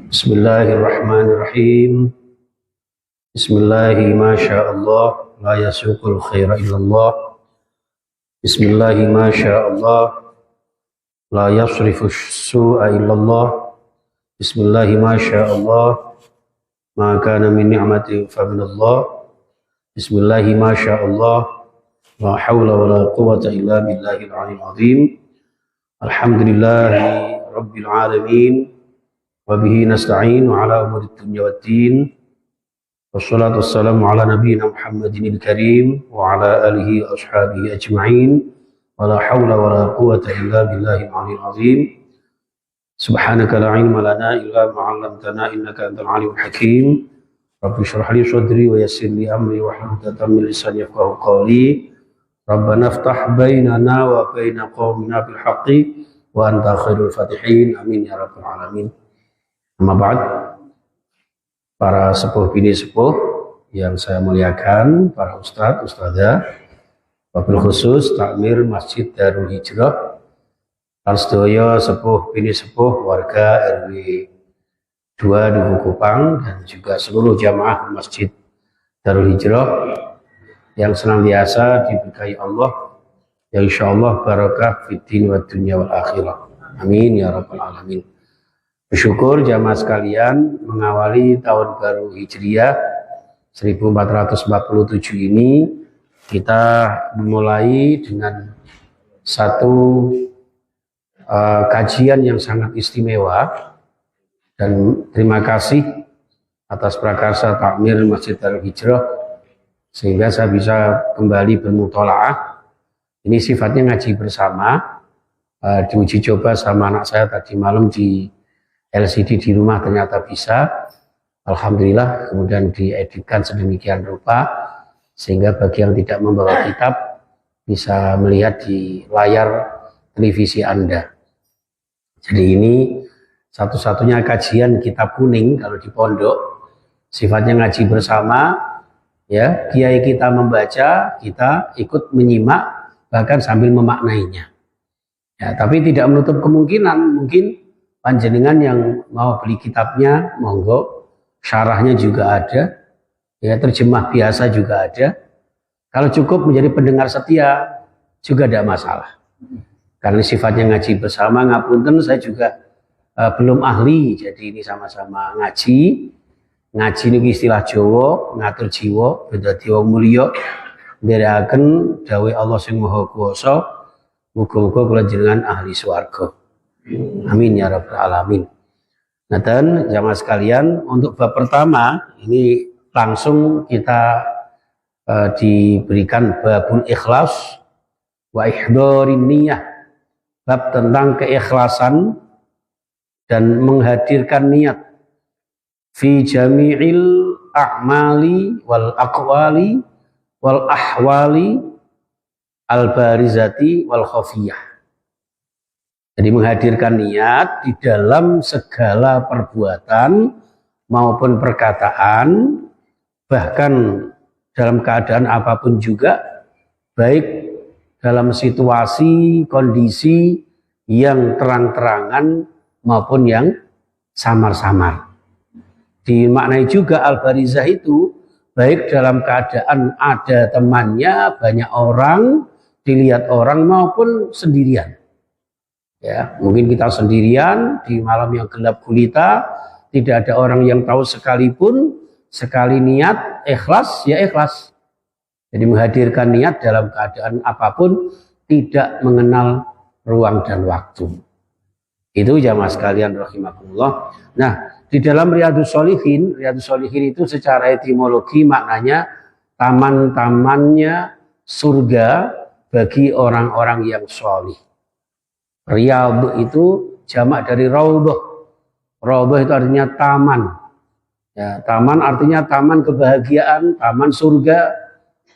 Bismillahirrahmanirrahim. Bismillahi masyaallah la yasuqul khaira illallah. Bismillahi masyaallah la yasrifu su'a illallah. Bismillahi masyaallah ma kana min ni'matin fa minallah. Bismillahi masyaallah la haula wala quwwata illa billahil aliyyil azim. Alhamdulillahi rabbil alamin. Wabihi nasta'in wa ala umuri dunya waddin. Wassalatu wassalamu ala nabiyyina Muhammadin al-karim wa ala alihi wa ashabihi ajma'in. Wa la hawla wa la quwwata illa billahil aliyyil azim. Subhanaka la ilma lana illa ma 'allamtana innaka antal alimul hakim. Rabbi shrah li sadri wa yassir li amri wa hlul 'uqdatam min lisani yafqahu qawli. Rabbana iftah bainana wa baina qaumina bil haqqi wa anta khairul fatihin. Amin ya rabbal alamin. Amma ba'd, para sepuh bini sepuh yang saya muliakan, para ustadz, ustadzah, wabil khusus takmir Masjid Darul Hijrah, lan sedaya sepuh bini sepuh warga RW 2 Duku Kupang dan juga seluruh jamaah Masjid Darul Hijrah yang senantiasa diberkahi Allah, yang insyaallah barakah fid din wad dunya wal akhirah. Amin ya rabbal alamin. Bersyukur jamaah sekalian, mengawali tahun baru Hijriah 1447 ini kita memulai dengan satu kajian yang sangat istimewa, dan terima kasih atas prakarsa takmir Masjid Darul Hijrah sehingga saya bisa kembali bermutolaah. Ini sifatnya ngaji bersama, diuji coba sama anak saya tadi malam di LCD di rumah, ternyata bisa. Alhamdulillah, kemudian dieditkan sedemikian rupa sehingga bagi yang tidak membawa kitab bisa melihat di layar televisi Anda. Jadi ini satu-satunya kajian kitab kuning kalau di pondok, sifatnya ngaji bersama, ya, kiai kita membaca, kita ikut menyimak bahkan sambil memaknainya. Ya, tapi tidak menutup kemungkinan mungkin panjenengan yang mau beli kitabnya, monggo, syarahnya juga ada, ya, terjemah biasa juga ada. Kalau cukup menjadi pendengar setia juga tidak masalah. Karena sifatnya ngaji bersama, ngapunten saya juga belum ahli, jadi ini sama-sama ngaji. Ngaji ini istilah Jawa, ngatur jiwa, beda wong mulya, ndherekaken dawuh Allah sing Maha Kuwasa, muga-muga kula jenengan ahli swarga. Amin ya rabbal alamin. Nah, dan jamaah sekalian, untuk bab pertama ini langsung kita diberikan babul ikhlas wa ihdarin niyah, bab tentang keikhlasan dan menghadirkan niat fi jami'il a'mali wal aqwali wal ahwali al barizati wal khafiyah. Jadi menghadirkan niat di dalam segala perbuatan maupun perkataan, bahkan dalam keadaan apapun juga, baik dalam situasi, kondisi yang terang-terangan maupun yang samar-samar. Dimaknai juga al-barizah itu, baik dalam keadaan ada temannya, banyak orang, dilihat orang maupun sendirian. Ya, mungkin kita sendirian di malam yang gelap gulita, tidak ada orang yang tahu sekalipun, sekali niat ikhlas ya ikhlas. Jadi menghadirkan niat dalam keadaan apapun, tidak mengenal ruang dan waktu. Itu jamaah sekalian rahimakumullah. Nah, di dalam Riyadhus Shalihin itu secara etimologi maknanya taman-tamannya surga bagi orang-orang yang sholih. Riyadh itu jamak dari raudhah. Raudhah itu artinya taman. Ya, taman artinya taman kebahagiaan, taman surga.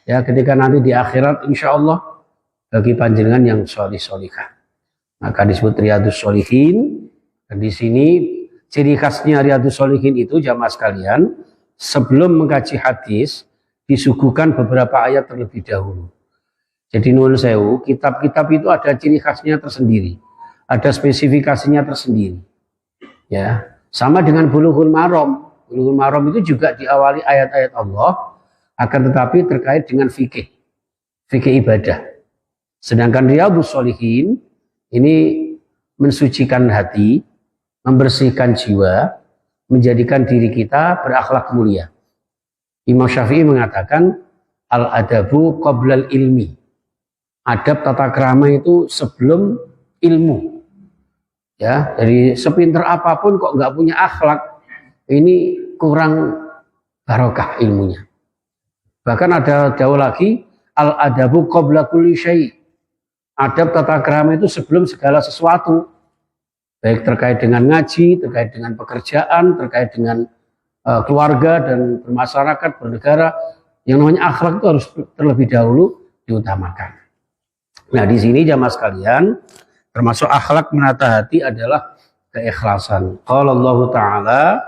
Ya, ketika nanti di akhirat insya Allah bagi panjenengan yang sholih-sholihah. Maka disebut Riyadhus Shalihin. Dan di sini ciri khasnya Riyadhus Shalihin itu jamaah sekalian, sebelum mengkaji hadis disuguhkan beberapa ayat terlebih dahulu. Jadi nuwun sewu, kitab-kitab itu ada ciri khasnya tersendiri, ada spesifikasinya tersendiri. Ya, Sama dengan Bulughul Maram. Bulughul Maram itu juga diawali ayat-ayat Allah, akan tetapi terkait dengan fikih ibadah. Sedangkan Riyadhus Shalihin ini mensucikan hati, membersihkan jiwa, menjadikan diri kita berakhlak mulia. Imam Syafi'i mengatakan al-adabu qoblal ilmi. Adab tata krama itu sebelum ilmu. Ya, dari sepinter apapun kok nggak punya akhlak, ini kurang barokah ilmunya. Bahkan ada jauh lagi al-adabu qabla kulli syai'. Adab tata krama itu sebelum segala sesuatu. Baik terkait dengan ngaji, terkait dengan pekerjaan, terkait dengan keluarga dan bermasyarakat, bernegara. Yang namanya akhlak itu harus terlebih dahulu diutamakan. Nah, di sini jamaah sekalian, termasuk akhlak menata hati adalah keikhlasan. Qala Allah Ta'ala,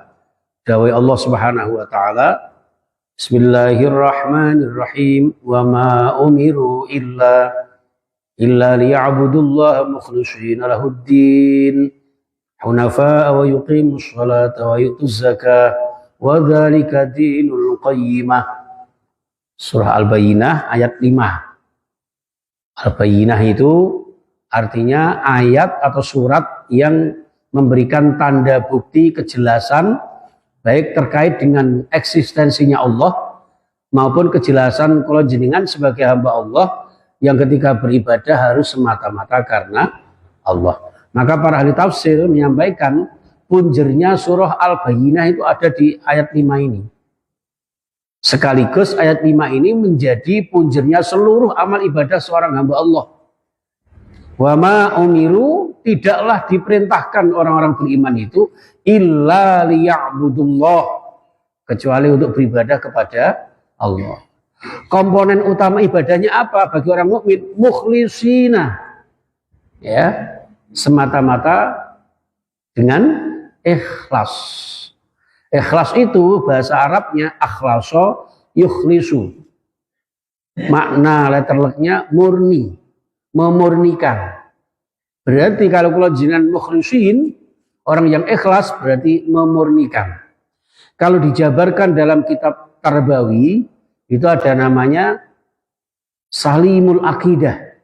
dawai Allah Subhanahu wa taala, Bismillahirrahmanirrahim, wa ma umiru illa liya'budullaha mukhlishina lahuddin hunafa'a wa yuqimus salata wa yutuz zakah wa dzalika dinul qayyimah. Surah Al-Bayyinah ayat 5. Al-Bayyinah itu artinya ayat atau surat yang memberikan tanda bukti kejelasan baik terkait dengan eksistensinya Allah maupun kejelasan kalau jenengan sebagai hamba Allah yang ketika beribadah harus semata-mata karena Allah. Maka para ahli tafsir menyampaikan punjernya surah Al-Bayyinah itu ada di ayat 5 ini. Sekaligus ayat 5 ini menjadi punjernya seluruh amal ibadah seorang hamba Allah. Wa ma umiru, tidaklah diperintahkan orang-orang beriman itu illa liya'budullah, kecuali untuk beribadah kepada Allah. Komponen utama ibadahnya apa bagi orang mukmin? Mukhlisina, ya, semata-mata dengan ikhlas. Ikhlas itu bahasa Arabnya akhlasa yukhlisu. Makna letterleknya murni, memurnikan. Berarti kalau jenengan mukhlisin, orang yang ikhlas berarti memurnikan. Kalau dijabarkan dalam kitab Tarbawi, itu ada namanya salimul akidah,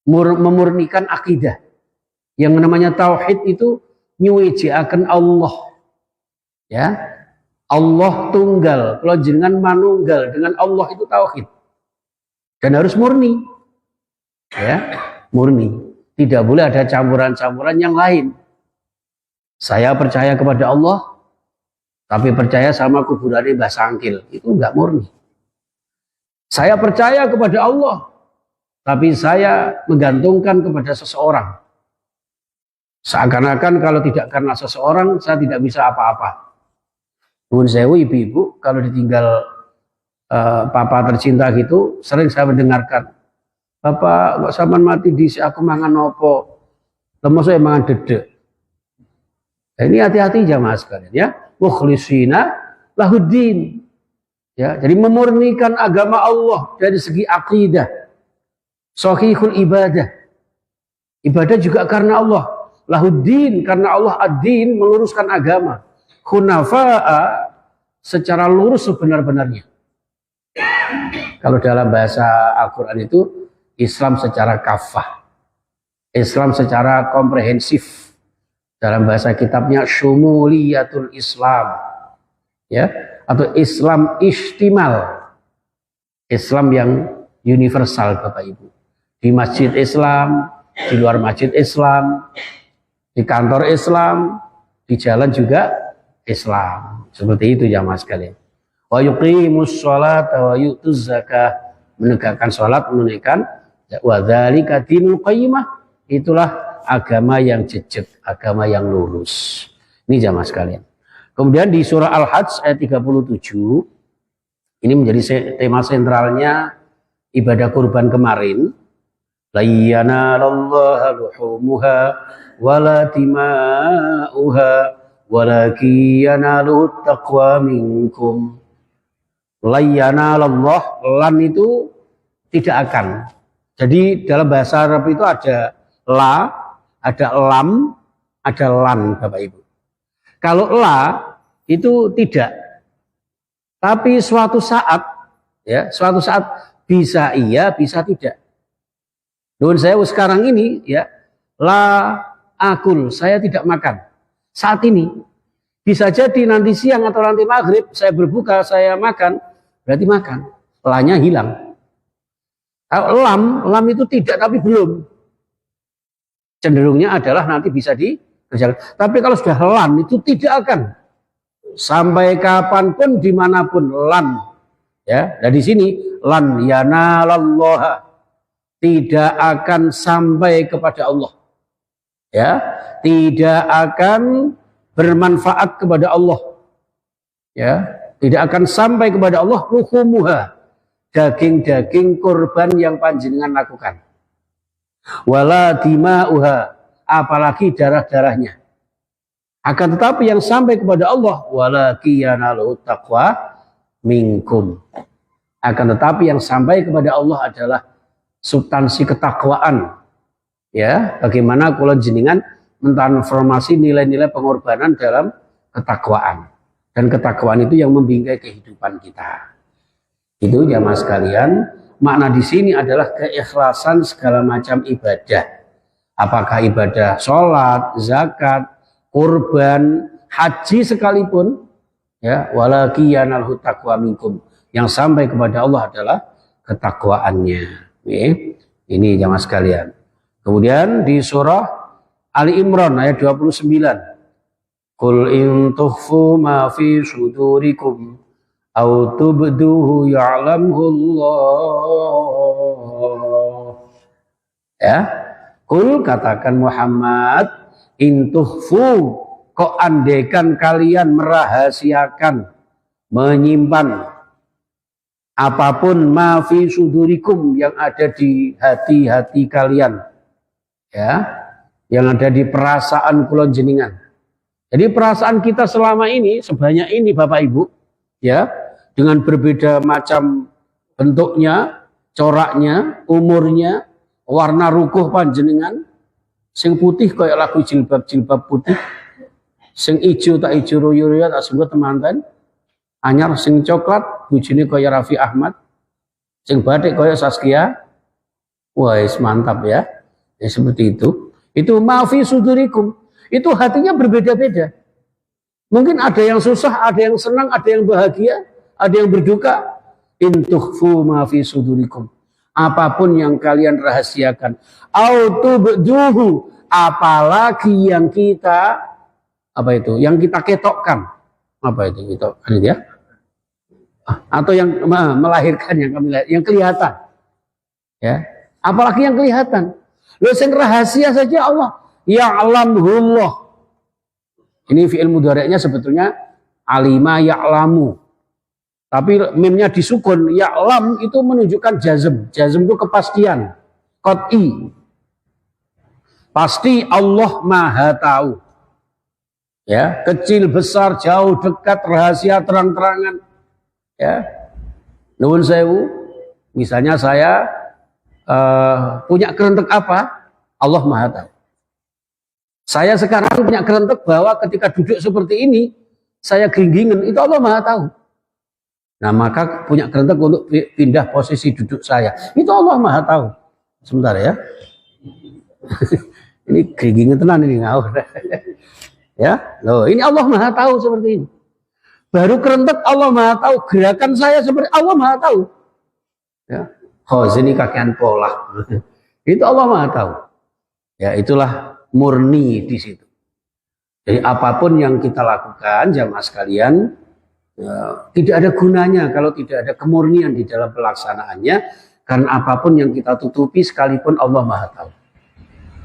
memurnikan akidah. Yang namanya tauhid itu nyuwijiaken Allah, ya, Allah tunggal. Kalau jenengan manunggal dengan Allah itu tauhid, dan harus murni, ya, murni. Tidak boleh ada campuran-campuran yang lain. Saya percaya kepada Allah, tapi percaya sama kuburannya Mbah Sangkil, itu enggak murni. Saya percaya kepada Allah, tapi saya menggantungkan kepada seseorang. Seakan-akan kalau tidak karena seseorang, saya tidak bisa apa-apa. Nuwun sewu ibu-ibu, kalau ditinggal papa tercinta gitu, sering saya mendengarkan, Bapak kok sampean mati dhisik aku mangan apa? Lemos saya mangan dedek. Nah, ini hati-hati jamaah sekalian ya. Mukhlisina lahuddin. Ya, jadi memurnikan agama Allah dari segi akidah. Shahihul ibadah. Ibadah juga karena Allah. Lahuddin karena Allah ad-din, meluruskan agama. Hunafa'a secara lurus sebenar-benarnya. Kalau dalam bahasa Al-Qur'an itu Islam secara kafah. Islam secara komprehensif. Dalam bahasa kitabnya Syumuliyatul Islam. Ya, atau Islam istimal. Islam yang universal Bapak Ibu. Di masjid Islam, di luar masjid Islam, di kantor Islam, di jalan juga Islam. Seperti itu jamaah sekalian. Wa yuqimus sholata wa yutuz zakah, menegakkan sholat, menunaikan, wa dzalika dinul qayyimah, itulah agama yang jejak, agama yang lurus. Ini jamaah sekalian. Kemudian di surah Al-Hajj ayat 37, ini menjadi tema sentralnya ibadah kurban kemarin. La yanalallaha luhumuha wala dima'uha walakin yanaluhu taqwa minkum. La yanalallah, lam itu tidak akan. Jadi dalam bahasa Arab itu ada la, ada lam, ada lan Bapak Ibu. Kalau la itu tidak. Tapi suatu saat ya, suatu saat bisa iya, bisa tidak. Nuhun sewu sekarang ini ya, la akul, saya tidak makan. Saat ini bisa jadi nanti siang atau nanti maghrib saya berbuka, saya makan, berarti makan. La-nya hilang. Kalau lam itu tidak tapi belum. Cenderungnya adalah nanti bisa dikerjakan. Tapi kalau sudah lam itu tidak akan. Sampai kapanpun dimanapun lan. Ya, dari sini lan yanalallaha, tidak akan sampai kepada Allah. Ya, tidak akan bermanfaat kepada Allah. Ya, tidak akan sampai kepada Allah ruhumuha, daging-daging kurban yang panjenengan lakukan. Wala dima'uha, apalagi darah-darahnya. Akan tetapi yang sampai kepada Allah, walaki yanalu taqwa minkum. Akan tetapi yang sampai kepada Allah adalah substansi ketakwaan. Ya, bagaimana kula jenengan mentransformasi nilai-nilai pengorbanan dalam ketakwaan. Dan ketakwaan itu yang membingkai kehidupan kita. Itu jamaah sekalian, makna di sini adalah keikhlasan segala macam ibadah. Apakah ibadah sholat, zakat, kurban, haji sekalipun, ya, walaki yanalhu taqwa minkum. Yang sampai kepada Allah adalah ketakwaannya. Ini jamaah sekalian. Kemudian di surah Ali Imran ayat 29. Qul in tukhfu ma fi sudurikum aw tubduhu ya'lamhu Allah. Ya. Qul, katakan Muhammad, in tukhfu, kok andaikan kalian merahasiakan, menyimpan apapun ma fi sudurikum, yang ada di hati-hati kalian. Ya, yang ada di perasaan kula jenengan. Jadi perasaan kita selama ini sebanyak ini Bapak Ibu, ya, dengan berbeda macam bentuknya, coraknya, umurnya, warna rukuh panjenengan, sing putih kayak lagu jilbab putih, sing ijo tak ijo royo-royo tak sebut teman-teman, anyar sing coklat bujine kayak Raffi Ahmad, sing batik kayak Saskia. Wah, mantap ya. Ya seperti itu. Itu maafi sudurikum. Itu hatinya berbeda-beda. Mungkin ada yang susah, ada yang senang, ada yang bahagia, ada yang berduka. In tukhfu maafi sudurikum. Apapun yang kalian rahasiakan. Autubduhu. Apalagi yang kita, apa itu? Yang kita ketokkan. Apa itu ketokkan itu ya? Atau yang melahirkan, yang kelihatan. Ya. Apalagi yang kelihatan. Lo sing rahasia saja Allah. Ya'lamullah. Ini fi'il mudhari'nya sebetulnya alima ya'lamu. Tapi mimnya disukun. Ya'lam itu menunjukkan jazm. Jazm itu kepastian. Qat'i. Pasti Allah Maha tahu. Ya, kecil, besar, jauh, dekat, rahasia, terang-terangan. Ya. Nuwun sewu. Misalnya saya punya kerentek apa, Allah Maha tahu. Saya sekarang punya kerentek bahwa ketika duduk seperti ini, saya geringgingan, itu Allah Maha tahu. Nah, maka punya kerentek untuk pindah posisi duduk saya, itu Allah Maha tahu. Sebentar ya. Ini geringgingan tenan ini ngawur. Ya, loh, ini Allah Maha tahu seperti ini. Baru kerentek Allah Maha tahu, gerakan saya seperti Allah Maha tahu. Ya. Ini kakean pola. Itu Allah Maha tahu. Ya, itulah murni di situ. Jadi apapun yang kita lakukan, jamaah sekalian, ya, tidak ada gunanya kalau tidak ada kemurnian di dalam pelaksanaannya. Karena apapun yang kita tutupi sekalipun Allah Maha tahu.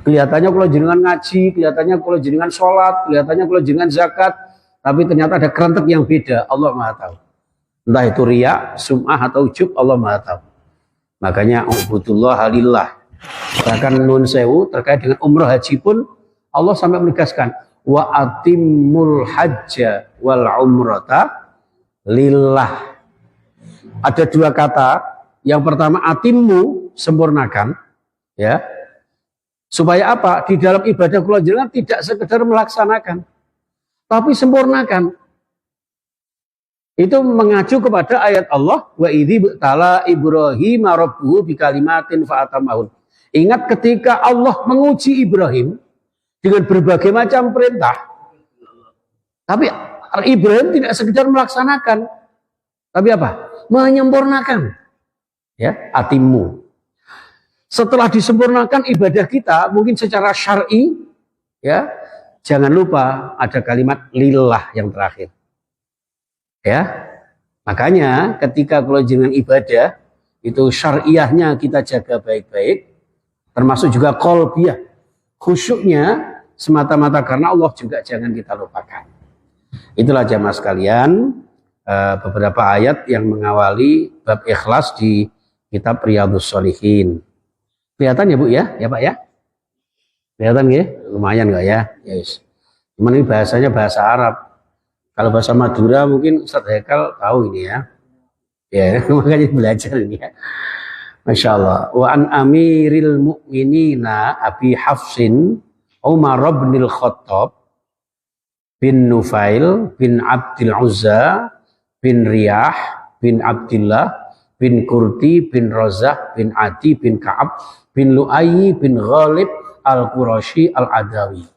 Kelihatannya kalau jenengan ngaji, kelihatannya kalau jenengan sholat, kelihatannya kalau jenengan zakat, tapi ternyata ada kerentek yang beda, Allah Maha tahu. Entah itu riya, sum'ah atau ujub, Allah Maha tahu. Makanya ubudullah halillah. Bahkan nun sewu terkait dengan umrah haji pun Allah sampai menegaskan wa atimul hajja wal umrata lillah. Ada dua kata. Yang pertama atimmu, sempurnakan, ya. Supaya apa? Di dalam ibadah kula jenengan tidak sekedar melaksanakan. tapi sempurnakan. Itu mengacu kepada ayat Allah, wa idzi btala Ibrahim rabbuhu bikalimatin fa'atamahun. Ingat ketika Allah menguji Ibrahim dengan berbagai macam perintah, tapi Ibrahim tidak sekedar melaksanakan, tapi apa? Menyempurnakan. Ya, atimmu. Setelah disempurnakan ibadah kita, mungkin secara syar'i, ya, jangan lupa ada kalimat lillah yang terakhir. Ya, makanya ketika kalau dengan ibadah itu syariahnya kita jaga baik-baik, termasuk juga qalbiyah, khusyuknya semata-mata karena Allah juga jangan kita lupakan. Itulah jamaah sekalian beberapa ayat yang mengawali bab ikhlas di kitab Riyadhus Shalihin. Kelihatan ya Bu ya, ya Pak ya? Kelihatan ya? Lumayan nggak ya? Yes. Cuman ini bahasanya bahasa Arab. Kalau bahasa Madura mungkin Ustaz Hekal tahu ini ya. Ya, makanya belajar ini ya. Masya Allah. Wa an amiril mu'minina Abi Hafsin Umar bin Khattab bin Nufail bin Abdul Uzza bin Riyah bin Abdullah bin Kurti bin Razah bin Adi bin Ka'ab bin Lu'ayy bin Ghalib al-Qurashi al-Adawi.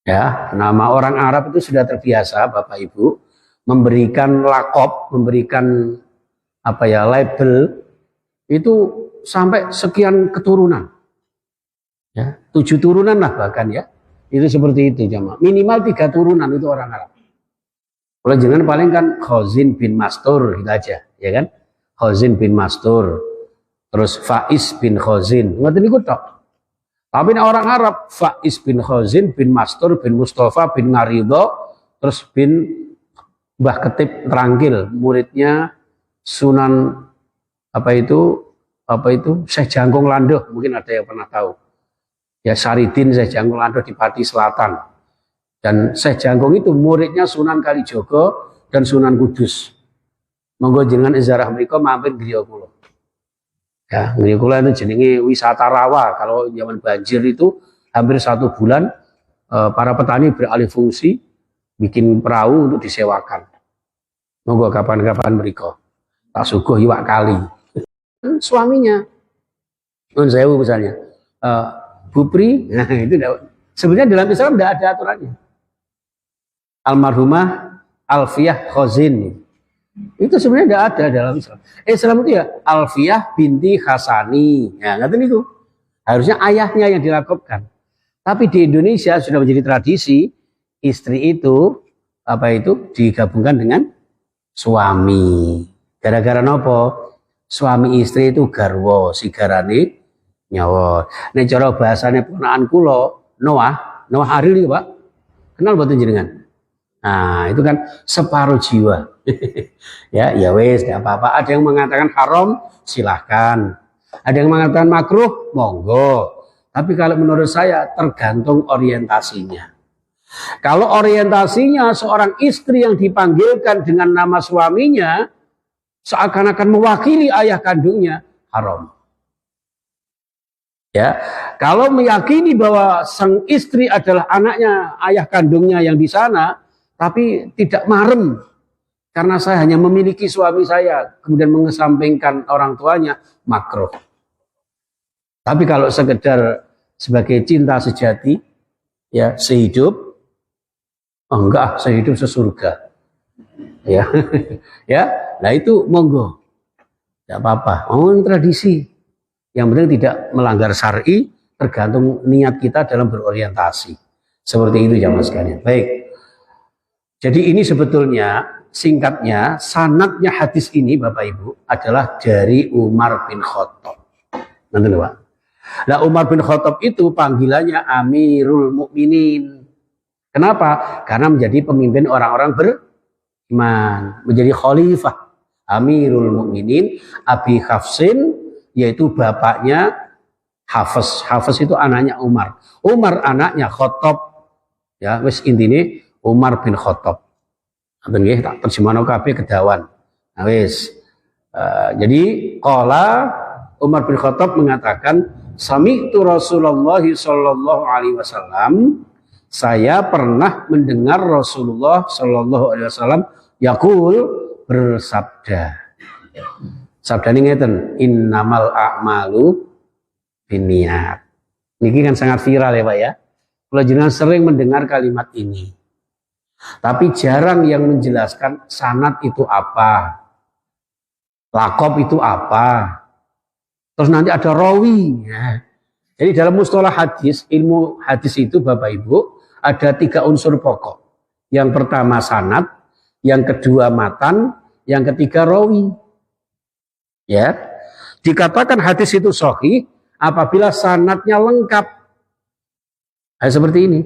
Ya, nama orang Arab itu sudah terbiasa Bapak Ibu memberikan lakop, memberikan apa ya, label itu sampai sekian keturunan. Ya, 7 turunan lah bahkan ya. Itu seperti itu jamaah. Minimal 3 turunan itu orang Arab. Kalau jangan paling kan Khazin bin Mastur gitu aja, ya kan? Khazin bin Mastur. Terus Faiz bin Khazin. Ngerti niku tok. Tapi orang Arab, Faiz bin Khazin bin Mastur bin Mustafa bin Maridho, terus bin Mbah Ketib Terangkil, muridnya Sunan apa itu Syekh Jangkung Landoh, mungkin ada yang pernah tahu. Ya Saridin Syekh Jangkung Landoh di Pati Selatan. Dan Syekh Jangkung itu muridnya Sunan Kalijogo dan Sunan Kudus. Monggo jenengan ziarah mriku mampir griya kula. Ya, griya kula itu jenenge wisata rawa. Kalau zaman banjir itu hampir 1 bulan para petani beralih fungsi bikin perahu untuk disewakan. Monggo kapan-kapan mriku. Tak suguh iwak kali. Suaminya Nun Sewu misalnya. Bupri, nah itu sebenarnya dalam Islam tidak ada aturannya. Almarhumah Alfiyah Khazin itu sebenarnya tidak ada dalam Islam. Islam itu ya Alfiyah binti Khasani, ya ngerti itu. Harusnya ayahnya yang dilakopkan. Tapi di Indonesia sudah menjadi tradisi istri itu apa itu digabungkan dengan suami. Gara-gara nopo? Suami istri itu garwo, sigarane nyawa. Nek cara bahasane ponakan kula Noah Aril itu Pak. Kenal mboten jenengan? Nah, itu kan separuh jiwa. ya wes, enggak apa-apa. Ada yang mengatakan haram, silahkan. Ada yang mengatakan makruh, monggo. Tapi kalau menurut saya tergantung orientasinya. Kalau orientasinya seorang istri yang dipanggilkan dengan nama suaminya seakan-akan mewakili ayah kandungnya, haram. Ya, kalau meyakini bahwa sang istri adalah anaknya ayah kandungnya yang di sana, tapi tidak marem karena saya hanya memiliki suami saya, kemudian mengesampingkan orang tuanya, makruh. Tapi kalau sekedar sebagai cinta sejati, ya sehidup, oh enggak, sehidup sesurga, ya, ya, nah itu monggo, tidak apa-apa, tradisi. Yang penting tidak melanggar syar'i, tergantung niat kita dalam berorientasi. Seperti itu jamaah sekalian. Baik. Jadi ini sebetulnya singkatnya sanadnya hadis ini Bapak Ibu adalah dari Umar bin Khattab. Nanti Pak. Nah Umar bin Khattab itu panggilannya Amirul Mukminin. Kenapa? Karena menjadi pemimpin orang-orang beriman, menjadi khalifah. Amirul Mukminin Abi Hafsin, yaitu bapaknya Hafiz. Hafiz itu anaknya Umar. Umar anaknya Khattab. Ya, wis intine Umar bin Khattab. Ampun nggih, tak terjemahno kabeh kedawan. Nah wis. Jadi qala Umar bin Khattab mengatakan sami'tu Rasulullah sallallahu alaihi wasallam, saya pernah mendengar Rasulullah Shallallahu Alaihi Wasallam yaqul bersabda. Sabda ini ngeten, innamal a'malu binniyat. Ini kan sangat viral ya Pak ya. Kalau jenengan sering mendengar kalimat ini, tapi jarang yang menjelaskan sanad itu apa, lakob itu apa, terus nanti ada rawi. Ya. Jadi dalam mustalah hadis, ilmu hadis itu Bapak Ibu ada 3 unsur pokok. Yang pertama sanad, yang kedua matan, yang ketiga rawi. Ya, dikatakan hadis itu sahih apabila sanadnya lengkap. Seperti ini,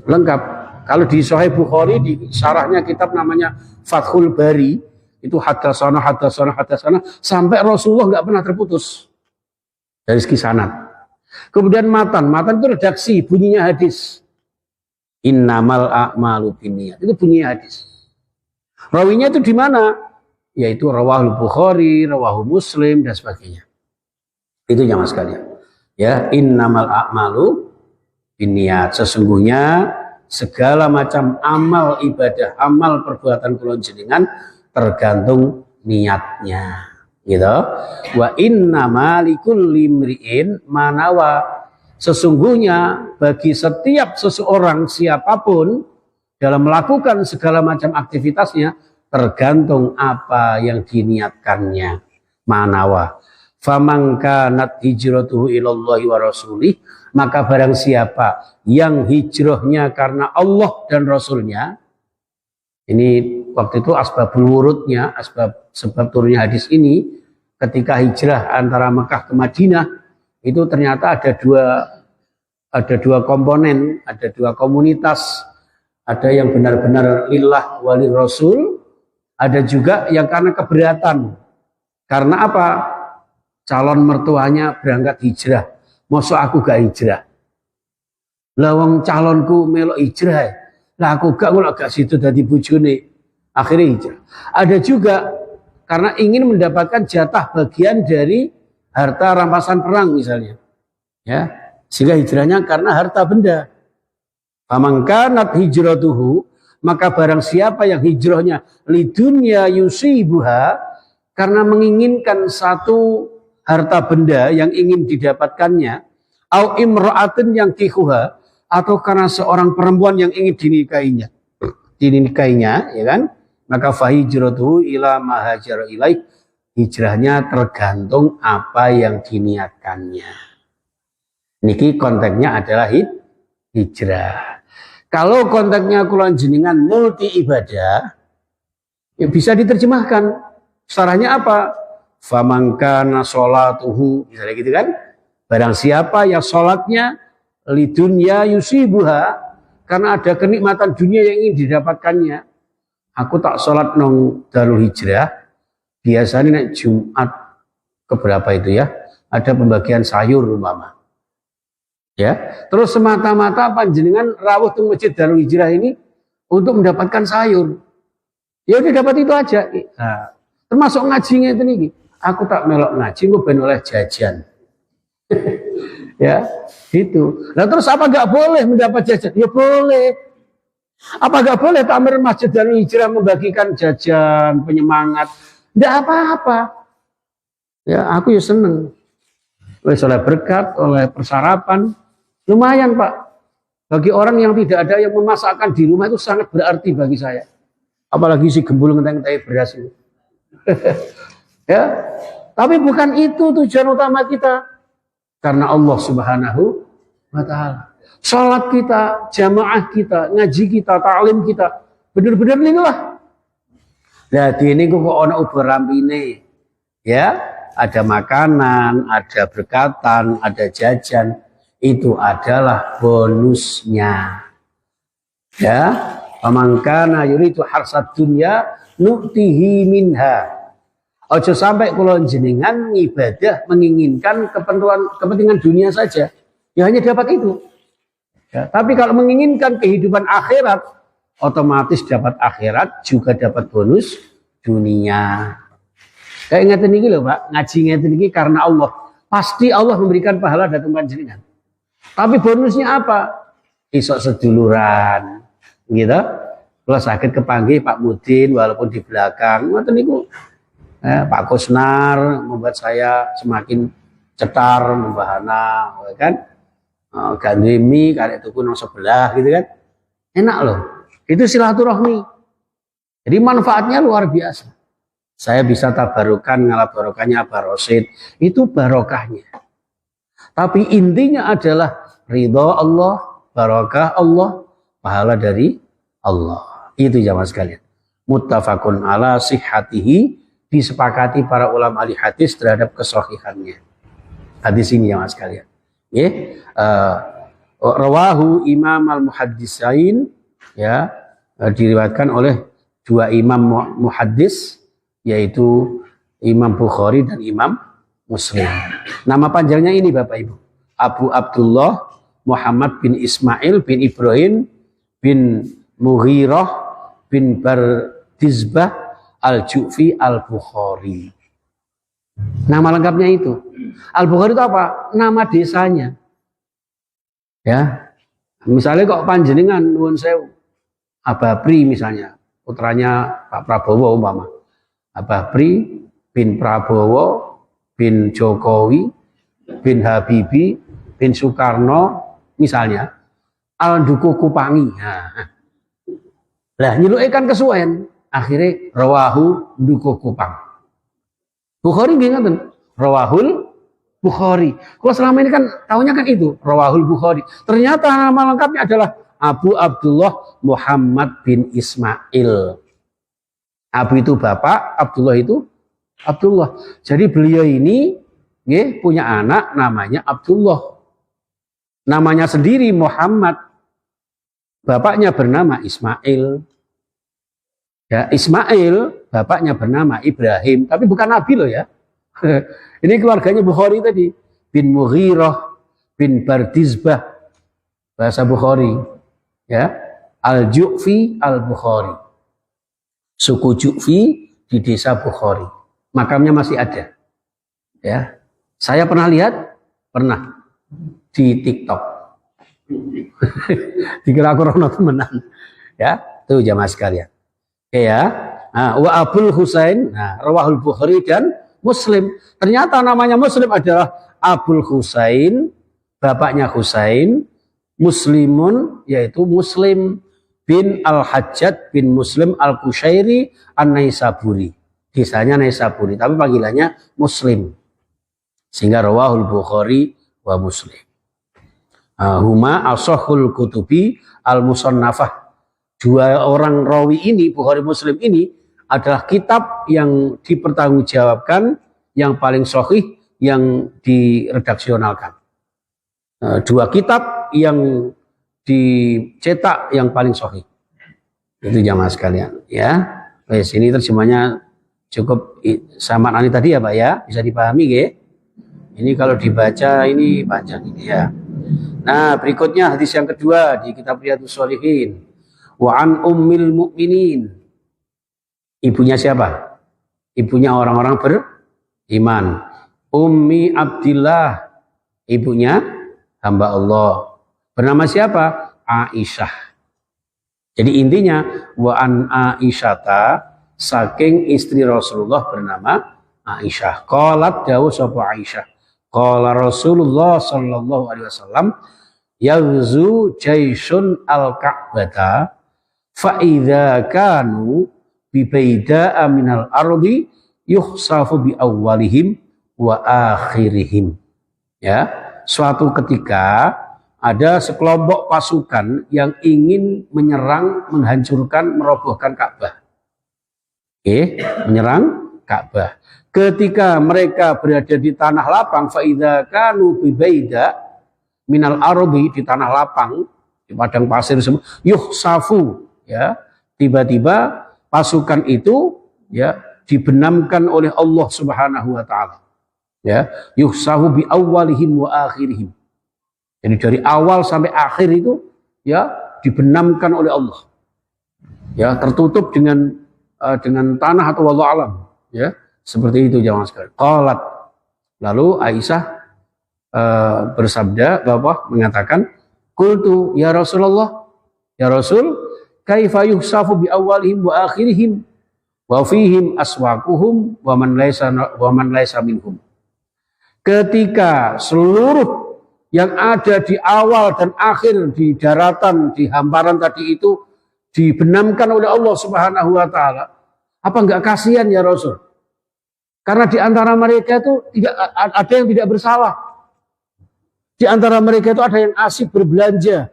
lengkap. Kalau di Sahih Bukhari di syarahnya kitab namanya Fathul Bari itu hadatsana sampai Rasulullah nggak pernah terputus dari segi sanad. Kemudian matan itu redaksi bunyinya hadis. Innamal a'malu binniyat. Itu bunyinya hadis. Rawinya itu di mana? Yaitu rawahul Bukhari, rawahu Muslim dan sebagainya. Itu jamaah sekalian. Ya, innamal a'malu binniyat. Sesungguhnya segala macam amal ibadah, amal perbuatan kula jenengan tergantung niatnya. Gitu. Wa innama likulli imri'in manawa. Sesungguhnya bagi setiap seseorang siapapun dalam melakukan segala macam aktivitasnya tergantung apa yang diniatkannya. Manawa. Faman kanat hijratuhu ilallahi wa rasulih, maka barang siapa yang hijrahnya karena Allah dan Rasulnya, ini waktu itu asbabul wurudnya, sebab turunnya hadis ini, ketika hijrah antara Mekah ke Madinah, itu ternyata ada dua komponen, ada 2 komunitas, ada yang benar-benar lillah wali Rasul, ada juga yang karena keberatan. Karena apa? Calon mertuanya berangkat hijrah, mosok aku gak hijrah. Lah wong calonku melok hijrah, lah aku gak situ dadi bojone. Akhirnya hijrah. Ada juga karena ingin mendapatkan jatah bagian dari harta rampasan perang misalnya. Ya, sehingga hijrahnya karena harta benda. Faman kanat hijratuhu, maka barang siapa yang hijrahnya lidunya yusibuha, karena menginginkan satu harta benda yang ingin didapatkannya, au imra'atin yang tihuha, atau karena seorang perempuan yang ingin dinikahinya, ya kan? Maka fahijratuhu ila ma hajara ilaih, hijrahnya tergantung apa yang diniatkannya. Niki konteksnya adalah hijrah. Kalau konteksnya kula jenengan multi ibadah, ya bisa diterjemahkan. Syarahnya apa? Famangkana sholatuhu, misalnya gitu kan? Barang siapa yang sholatnya lidunya yusibuha, karena ada kenikmatan dunia yang ingin didapatkannya. Aku tak sholat nong Darul Hijrah, biasanya naik Jumat keberapa itu ya, ada pembagian sayur umpama. Ya, terus semata-mata panjenengan rawuh di Masjid Darul Hijrah ini untuk mendapatkan sayur. Ya udah dapat itu aja. Nah, termasuk ngajinya itu nih. Aku tak melok ngaji, gue ben oleh jajan. Ya, gitu. Nah terus apa gak boleh mendapat jajan? Ya boleh. Apa gak boleh takmir Masjid Darul Hijrah membagikan jajan, penyemangat? Tidak apa-apa. Ya, aku ya seneng. Oleh berkat, oleh persarapan, lumayan Pak. Bagi orang yang tidak ada yang memasakkan di rumah itu sangat berarti bagi saya. Apalagi si gembul ngenteng-ngenteng beras itu. Ya, tapi bukan itu tujuan utama kita. Karena Allah Subhanahu wa Ta'ala. Salat kita, jamaah kita, ngaji kita, ta'lim kita, benar-benar lillah. Jadi ini kok ana ubarampine. Ya, ada makanan, ada berkatan, ada jajan. Itu adalah bonusnya. Ya, pamangkana yuridu harsad dunya nu'tihi minha. Ojo sampai kula jenengan ibadah menginginkan kepentingan dunia saja, ya hanya dapat itu. Ya, tapi kalau menginginkan kehidupan akhirat, otomatis dapat akhirat juga dapat bonus dunia. Kayak ngeten iki lho Pak, ngaji ngeten iki karena Allah. Pasti Allah memberikan pahala datang panjenengan. Tapi bonusnya apa? isok seduluran gitu. Kalau sakit kepanggih Pak Mudin walaupun di belakang, ngoten niku Pak Kusnar membuat saya semakin cetar membahana, kan? Gandemi karek tuku nang sebelah gitu kan. Enak loh. Itu silaturahmi. Jadi manfaatnya luar biasa. Saya bisa tabarukan ngalah barokahnya Abah Rosid. Itu barokahnya. Tapi intinya adalah ridha Allah, barokah Allah, pahala dari Allah. Itu jamaah sekalian. Muttafaqun ala sihhatihi, disepakati para ulama ahli hadis terhadap kesahihannya. Hadis ini jamaah sekalian. Rawahu Imam al-Muhaddisain, ya, diriwayatkan oleh dua imam muhaddis, yaitu Imam Bukhari dan Imam Muslim. Nama panjangnya ini Bapak Ibu. Abu Abdullah Muhammad bin Ismail bin Ibrahim bin Mughirah bin Bardizbah al-Ju'fi al-Bukhari. Nama lengkapnya itu. Al-Bukhari itu apa? Nama desanya. Ya. Misalnya kok panjenengan nuwun sewu, Abapri misalnya, putranya Pak Prabowo umpama. Abapri bin Prabowo bin Jokowi bin Habibie bin Soekarno misalnya, Al-Duku Kupangi. Lah nyeluke kan kesuwen, akhirnya rawahu Duku Kupang. Bukhari nggih ngoten, rawahul Bukhari. Kalau selama ini kan tahunya kan itu rawahul Bukhari. Ternyata nama lengkapnya adalah Abu Abdullah Muhammad bin Ismail. Abu itu bapak, Abdullah itu Abdullah. Jadi beliau ini punya anak namanya Abdullah. Namanya sendiri Muhammad. Bapaknya bernama Ismail. Ya, Ismail, bapaknya bernama Ibrahim, tapi bukan Nabi loh ya. Ini keluarganya Bukhari tadi, bin Mughirah, bin Bardizbah, bahasa Bukhari, ya, Al-Ju'fi Al-Bukhari. Suku Ju'fi di desa Bukhari. Makamnya masih ada. Ya. Saya pernah lihat, pernah di TikTok. Dikira aku rono temenan. Ya, tuh jamaah sekalian. Ya, wa Abul Husain, rawahul Bukhari dan Muslim. Ternyata namanya Muslim adalah Abul Husain, bapaknya Husain, Muslimun, yaitu Muslim bin Al-Hajjaj bin Muslim Al-Kushairi An-Naisaburi. Desanya Naisaburi, tapi panggilannya Muslim. Sehingga rawahul Bukhari wa Muslim. Huma asahul kutubi al-musannafah. Dua orang rawi ini, Bukhari Muslim ini, adalah kitab yang dipertanggungjawabkan, yang paling sahih, yang diredaksionalkan. Dua kitab yang dicetak yang paling sahih. Itu jamaah sekalian. Ya, wes ini terjemahnya cukup samaan ini tadi ya Pak ya, bisa dipahami ya. Ini kalau dibaca ini panjang ini ya. Nah berikutnya hadis yang kedua di kitab Riyadhus Shalihin. Wa an ummil mu'minin. Ibunya siapa? Ibunya orang-orang beriman. Ummi Abdillah. Ibunya hamba Allah. Bernama siapa? Aisyah. Jadi intinya wa an Aisyata, saking istri Rasulullah bernama Aisyah. Qalat dawuh sapa Aisyah. Qala Rasulullah sallallahu alaihi wasallam, yaghzu jaisun al-Ka'bata fa idza kanu bi baida'a minal ardi yukhsafu bi awwalihim wa akhirihim. Ya, suatu ketika ada sekelompok pasukan yang ingin menyerang, menghancurkan, merobohkan Ka'bah. Menyerang Ka'bah. Ketika mereka berada di tanah lapang, fa idza kanu bi baida minal ardi, di tanah lapang, di padang pasir semua, yukhsafu, ya, tiba-tiba pasukan itu ya dibenamkan oleh Allah Subhanahu wa taala. Ya, yukhsafu bi awwalihim wa akhirihim. Jadi dari awal sampai akhir itu ya dibenamkan oleh Allah. Ya, tertutup dengan tanah atau wallahu alam, ya. Seperti itu jamaah sekalian. Qalat, lalu Aisyah bersabda bahwa mengatakan Qultu ya Rasulullah, ya Rasul, kaifa yuhsafu bi awalihim wa akhirihim wa fihim aswaquhum wa man laisa minhum. Ketika seluruh yang ada di awal dan akhir di daratan, di hamparan tadi itu dibenamkan oleh Allah Subhanahu wa taala, apa enggak kasihan ya Rasul? Karena di antara mereka itu tidak ada yang tidak bersalah. Di antara mereka itu ada yang asik berbelanja.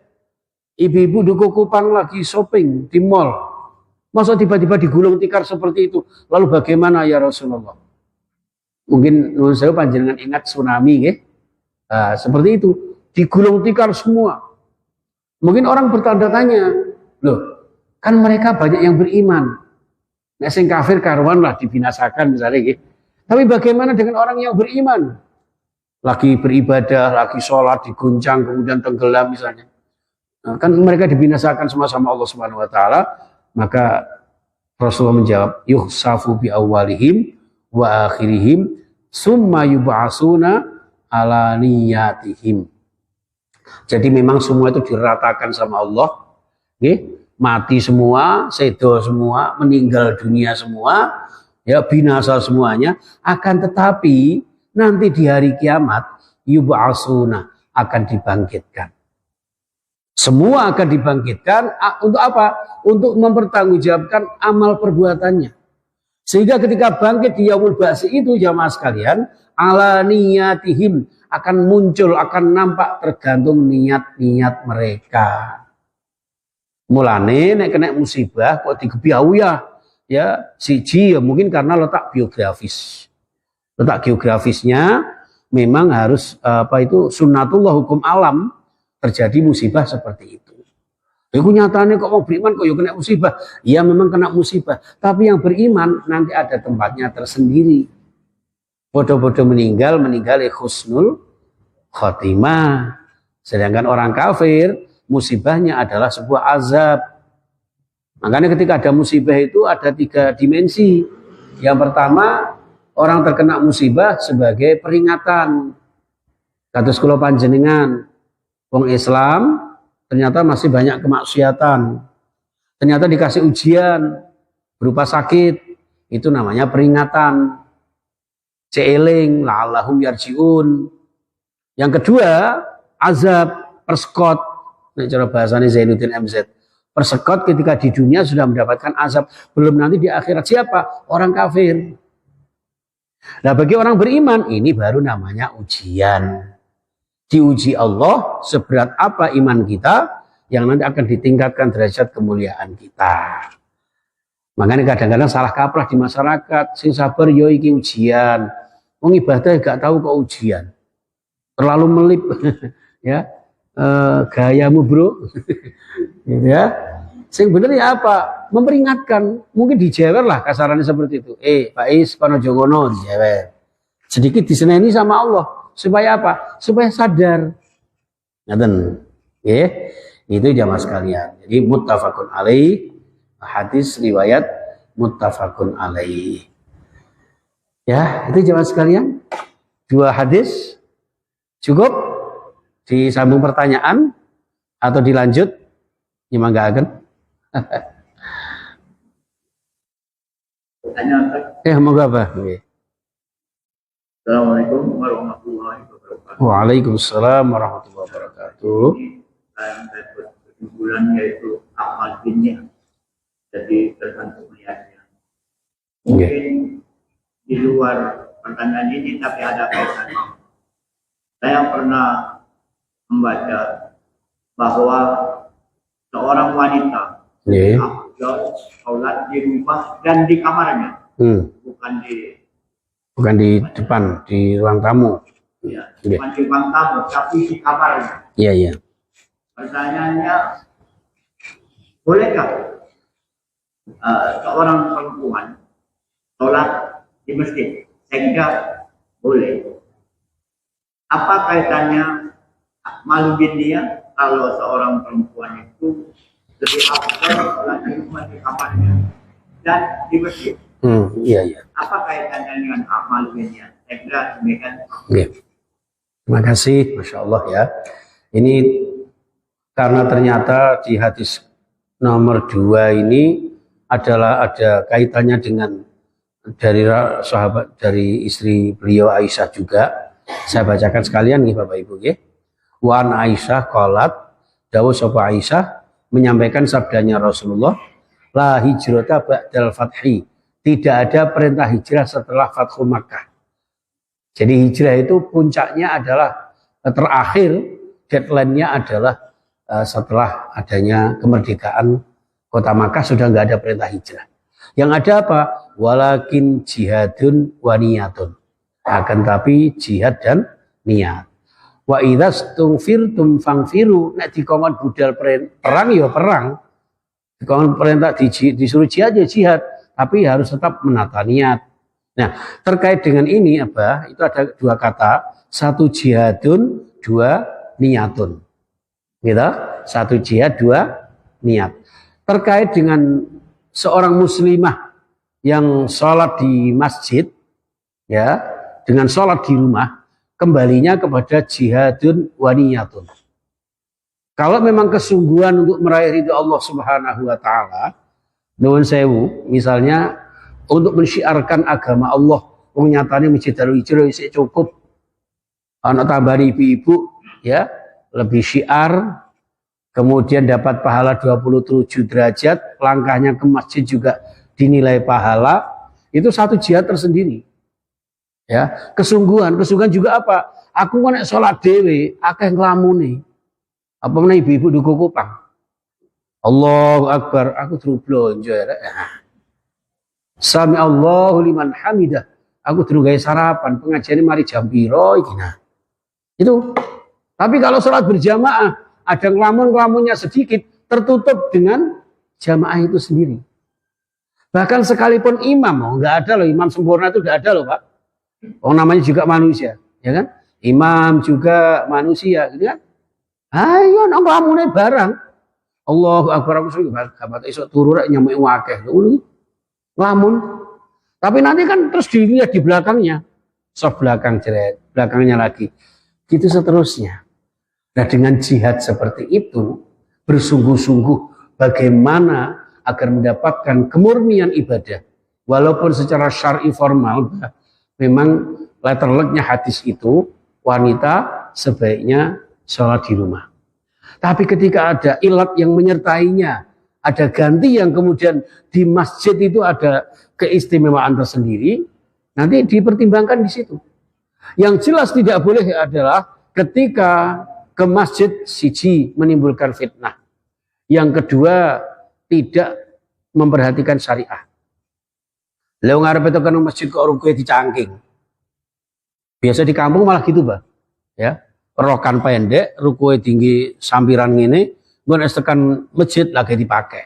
Ibu-ibu di Kupang lagi shopping di mall. Masa tiba-tiba digulung tikar seperti itu? Lalu bagaimana ya Rasulullah? Mungkin saya panjenengan ingat tsunami, ya? Seperti itu. Digulung tikar semua. Mungkin orang bertanda tanya, loh, kan mereka banyak yang beriman. Nek sing kafir karuan lah dibinasakan misalnya, gitu. Tapi bagaimana dengan orang yang beriman? Lagi beribadah, lagi sholat, diguncang, kemudian tenggelam misalnya. Nah, kan mereka dibinasakan sama Allah Subhanahu wa taala. Maka Rasulullah menjawab, yuhsafu bi awalihim wa akhirihim summa yub'asuna ala niyatihim. Jadi memang semua itu diratakan sama Allah. Okay? Mati semua, sedo semua, meninggal dunia semua, ya binasa semuanya. Akan tetapi nanti di hari kiamat yub'asuna, akan dibangkitkan. Semua akan dibangkitkan untuk apa? Untuk mempertanggungjawabkan amal perbuatannya. Sehingga ketika bangkit di yaumul ba'si itu jamaah sekalian, ala niyatihim, akan muncul, akan nampak tergantung niat-niat mereka. Mulane nek kena musibah kok digebiau ya siji ya mungkin karena letak biografis. Letak geografisnya memang harus sunnatullah, hukum alam, terjadi musibah seperti itu. Iku nyatanya kok mau beriman kok ya kena musibah. Iya memang kena musibah, tapi yang beriman nanti ada tempatnya tersendiri. Bodoh-bodoh meninggal husnul khotimah. Sedangkan orang kafir musibahnya adalah sebuah azab. Makanya ketika ada musibah itu ada 3 dimensi. Yang pertama, orang terkena musibah sebagai peringatan. Kados kula panjenengan wong Islam ternyata masih banyak kemaksiatan. Ternyata dikasih ujian berupa sakit, itu namanya peringatan. Ceeling la'allahum yarji'un. Yang kedua, azab, persekot. Nah, cara bahasanya Zainuddin MZ. Persekot ketika di dunia sudah mendapatkan azab, belum nanti di akhirat. Siapa? Orang kafir. Nah, bagi orang beriman ini baru namanya ujian. Diuji Allah seberat apa iman kita yang nanti akan ditingkatkan derajat kemuliaan kita. Makanya kadang-kadang salah kaprah di masyarakat, sing sabar yo iki ujian. Wong ibadah gak tahu kok ujian. Terlalu melip ya. Gayamu bro. Gitu ya. Sing bener ya apa? Memperingatkan. Mungkin dijewer lah kasarannya seperti itu. Pak Is kono jongono dijewer. Sedikit diseneni sama Allah. Supaya apa? Supaya sadar. Ngaten. Nggih. Itu jamaah sekalian. Jadi muttafaqun alaih. Hadis riwayat muttafaqun alaih. Ya, itu jamaah sekalian. 2 hadis cukup. Disambung pertanyaan atau dilanjut? Ya mangga akan. Monggo apa? Assalamualaikum warahmatullahi wabarakatuh. Waalaikumsalam warahmatullahi wabarakatuh. Kesimpulan yaitu amal binnya. Jadi tergantung niatnya. Mungkin di luar pertanyaan ini tapi ada kaitan. Saya pernah membaca bahwa seorang wanita sholat di rumah dan di kamarnya, bukan di depan, di ruang tamu. Ya, bukan di ruang tamu, tapi di kamarnya. Iya. Pertanyaannya, bolehkah seorang perempuan sholat di masjid? Sehingga boleh. Apa kaitannya malu dia kalau seorang perempuan itu lebih afdal sholat di rumah, di kamarnya dan di masjid? Iya. Apa kaitannya dengan malu dia? Saya kira demikian. Terima kasih, Masya Allah ya. Ini Karena ternyata di hadis nomor 2 ini adalah ada kaitannya dengan dari sahabat, dari istri beliau Aisyah juga. Saya bacakan sekalian nih Bapak Ibu ya. Wa an Aisyah qalat, dawuh sapa Aisyah menyampaikan sabdanya Rasulullah, la hijrata ba'dal fathi. Tidak ada perintah hijrah setelah Fathu Makkah. Jadi hijrah itu puncaknya adalah terakhir, deadline-nya adalah setelah adanya kemerdekaan kota Makkah sudah nggak ada perintah hijrah. Yang ada apa? Walakin jihadun wa niyatun. Akan tapi jihad dan niat. Wa idza stungfirtum fangfiru. Nek dikongkon budal perang ya perang. Dikongkon perintah disuruh jihad ya jihad, tapi harus tetap menata niat. Nah, terkait dengan ini apa? Itu ada 2 kata, 1 jihadun, 2 niyatun. Gitu? 1 jihad, 2 niat. Terkait dengan seorang muslimah yang sholat di masjid, ya, dengan sholat di rumah, kembalinya kepada jihadun wa niyatun. Kalau memang kesungguhan untuk meraih ridho Allah Subhanahu wa taala, nuwun sewu, misalnya untuk mensyiarkan agama Allah, wong nyatane Masjid Darul Hijrah isih cukup. Ana tambahan ibu-ibu, ya, lebih syiar, kemudian dapat pahala 27 derajat, langkahnya ke masjid juga dinilai pahala, itu 1 jihad tersendiri. Ya, kesungguhan juga apa? Aku nek salat dhewe akeh nglamune. Apa meneh ibu-ibu duku kupang. Allahu Akbar, aku terus blonjo ya. Sami Allahu liman hamidah. Aku terus gawe sarapan, pengajian mari jam piro iki nah. Itu. Tapi kalau sholat berjamaah, ada ngelamun-ngelamunnya sedikit, tertutup dengan jamaah itu sendiri. Bahkan sekalipun imam, nggak ada loh, imam sempurna itu nggak ada loh Pak. Oh namanya juga manusia, ya kan? Imam juga manusia, gitu kan? Ayo nang ngelamunnya barang. Allahu Akbar, aku sering gak esok turu rek nyamuk wakeh. Ngelamun. Tapi nanti kan terus dilihat di belakangnya. Soft belakang jeret, belakangnya lagi. Gitu seterusnya. Nah dengan jihad seperti itu, bersungguh-sungguh bagaimana agar mendapatkan kemurnian ibadah. Walaupun secara syar'i formal, memang letter luck-nya hadis itu, wanita sebaiknya sholat di rumah. Tapi ketika ada ilat yang menyertainya, ada ganti yang kemudian di masjid itu ada keistimewaan tersendiri, nanti dipertimbangkan di situ. Yang jelas tidak boleh adalah ketika ke masjid siji menimbulkan fitnah. Yang kedua tidak memperhatikan syariah. Lalu ngarep itu kan masjid kok rukuy dicangking. Biasa di kampung malah gitu, Pak. Ya, rokan pendek, rukuy tinggi sampiran ngene, nggon tekan masjid lagi dipakai.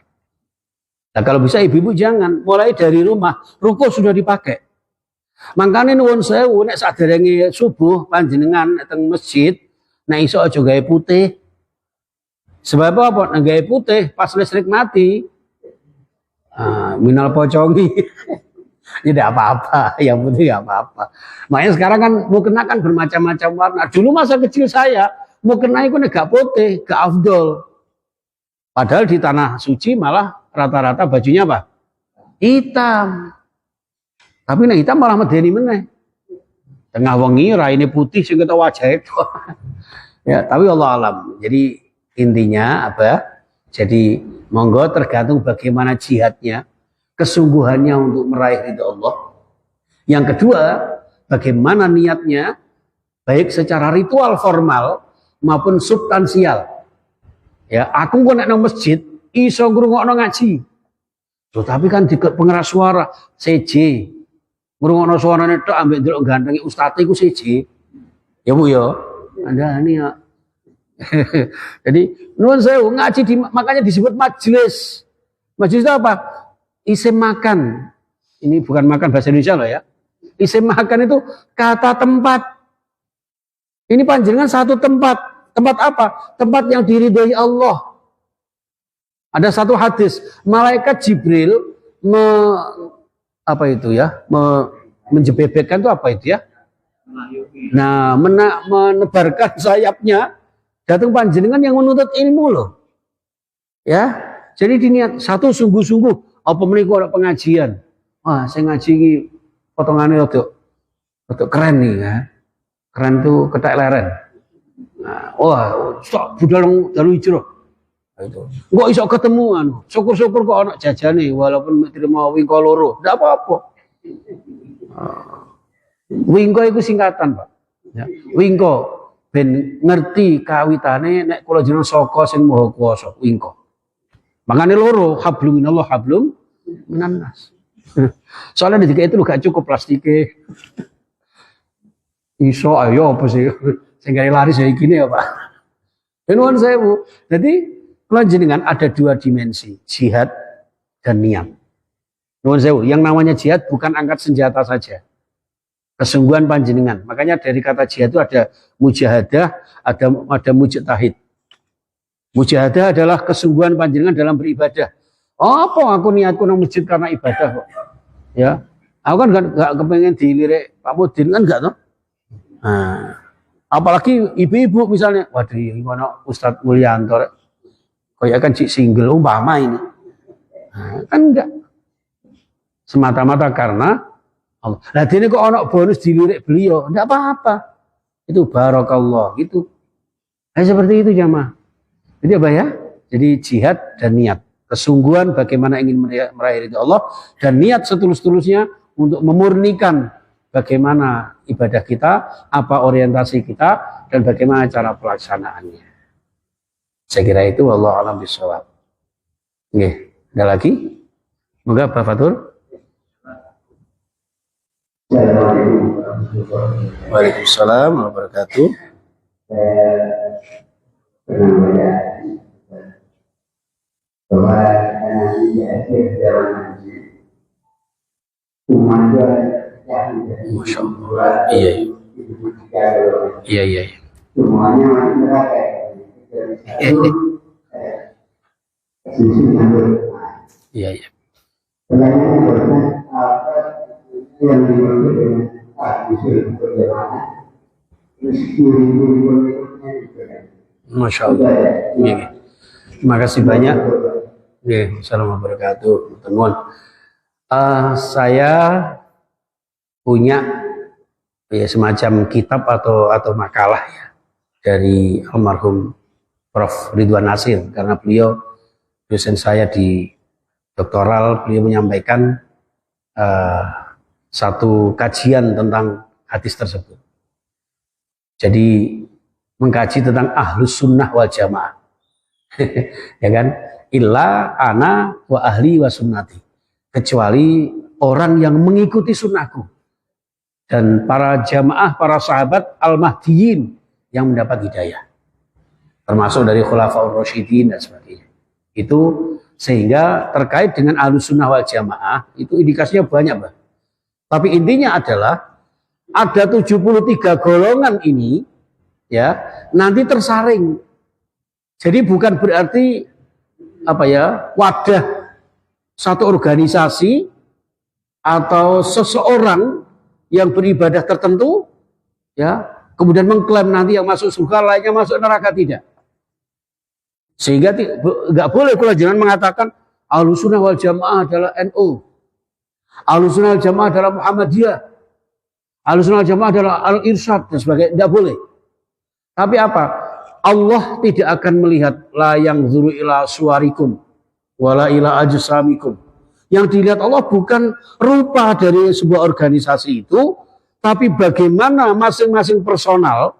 Nah, kalau bisa ibu-ibu jangan mulai dari rumah, ruku sudah dipakai. Makanya nuwun sewu nek saderenge subuh panjenengan teng masjid nek iso aja gawe putih. Sebab apa? Nek gawe putih pas listrik mati. Minal pocongi. Tidak apa-apa, yang penting tidak apa-apa. Makanya sekarang kan mau kena kan bermacam-macam warna. Dulu masa kecil saya mau kena itu gak putih, gak afdol. Padahal di tanah suci malah rata-rata bajunya apa? Hitam. Tapi nek hitam malah medeni meneh. Tengah wengi raine putih sing kita wajah itu. Ya, tapi Allah alam. Jadi intinya apa? Jadi monggo tergantung bagaimana jihadnya, kesungguhannya untuk meraih ridha Allah. Yang kedua, bagaimana niatnya baik secara ritual formal maupun substansial. Ya, aku kok nek nang masjid iso ngrungokno ngaji. Loh, tapi kan di pengeras suara CJ. Ngrungokno suarane tok ambek ndelok gantenge ustaz iku CJ. Ya Bu ya. Anda ini ya. Jadi nuwun sewu ngaji makanya disebut majelis. Majelis itu apa? Isim makan. Ini bukan makan bahasa Indonesia loh ya. Isim makan itu kata tempat. Ini panjenengan satu tempat. Tempat apa? Tempat yang diridhoi Allah. Ada satu hadis, malaikat Jibril menjebebekkan itu apa itu ya? Nah, menebarkan sayapnya Datang panjenengan yang menuntut ilmu loh. Ya. Jadi diniat satu sungguh-sungguh apa menika ada pengajian. Wah, saya ngaji iki potongane rada keren nih ya. Keren tuh ketek leren. Nah, wah, sok budal dalu hijrah. Itu. Enggak iso ketemu anu. Syukur-syukur kok ana jajane walaupun terima wingko loro. Ndak apa-apa. Wingko itu singkatan, Pak. Ya. Wingko ben ngerti kawitane nek kula jenengan saka sing maha kuwasa, wingko. Makane loro, hablum minallah hablum minannas. Soalnya ketika itu gak cukup plastike. Iso ayo apa sih? Sing gawe laris ya gini ya, Pak. Nuwun sewu. Jadi panjenengan ada dua dimensi, jihad dan niat. Nuwun sewu, yang namanya jihad bukan angkat senjata saja. Kesungguhan panjenengan. Makanya dari kata jihad itu ada mujahadah, ada mujtahid. Mujahadah adalah kesungguhan panjenengan dalam beribadah. Oh, apa aku niatku nang masjid karena ibadah kok. Ya. Aku kan gak kepengen dilirik Pak Mudin kan enggak toh? Nah, apalagi ibu-ibu misalnya, waduh ini mana Ustadz Mulyanto kayak kan cik single umpama ini. Nah, kan enggak. Semata-mata karena Allah. Nah, ini kok ono bonus dilirik beliau, enggak apa-apa. Itu barakallah gitu. Nah, seperti itu jamaah. Jadi apa ya? Jadi jihad dan niat. Kesungguhan bagaimana ingin meraih ridha Allah dan niat setulus-tulusnya untuk memurnikan bagaimana ibadah kita, apa orientasi kita dan bagaimana cara pelaksanaannya. Saya kira itu wallahu a'lam bishawab. Nggih, ada lagi? Moga Pak Fatur. Waalaikumsalam warahmatullahi wabarakatuh. Bahwa nanti di akhir zaman nanti umatnya yang Masya Allah. Iya. Iya, iya. semuanya masih neraka. Iya, iya. Pertanyaan berikutnya apa yang dimaksud dengan disuruh bagaimana Masya Allah. Iya. Terima kasih banyak. Assalamualaikum warahmatullahi wabarakatuh. Saya punya ya semacam kitab atau makalah ya dari almarhum Prof. Ridwan Nasir karena beliau dosen saya di doktoral. Beliau menyampaikan satu kajian tentang hadis tersebut. Jadi mengkaji tentang ahlus sunnah wal jamaah. Ya kan? Illa ana wa ahli wa sunnati. Kecuali orang yang mengikuti sunnahku. Dan para jamaah, para sahabat al-mahdiyin yang mendapat hidayah. Termasuk dari khulafaur rasyidin dan sebagainya. Itu sehingga terkait dengan ahlus sunnah wal jamaah, itu indikasinya banyak, Mbak. Tapi intinya adalah ada 73 golongan ini ya nanti tersaring. Jadi bukan berarti apa ya wadah satu organisasi atau seseorang yang beribadah tertentu ya kemudian mengklaim nanti yang masuk surga lainnya masuk neraka, tidak. Sehingga nggak boleh kalau jangan mengatakan Ahlus Sunnah wal Jamaah adalah NU, Ahlus Sunnah wal Jamaah adalah Muhammadiyah, Ahlus Sunnah wal Jamaah adalah Al-Irsyad dan sebagainya. Tidak boleh. Tapi apa? Allah tidak akan melihat la yang zuru ila suwarikum wala ila ajsamikum. Yang dilihat Allah bukan rupa dari sebuah organisasi itu, tapi bagaimana masing-masing personal,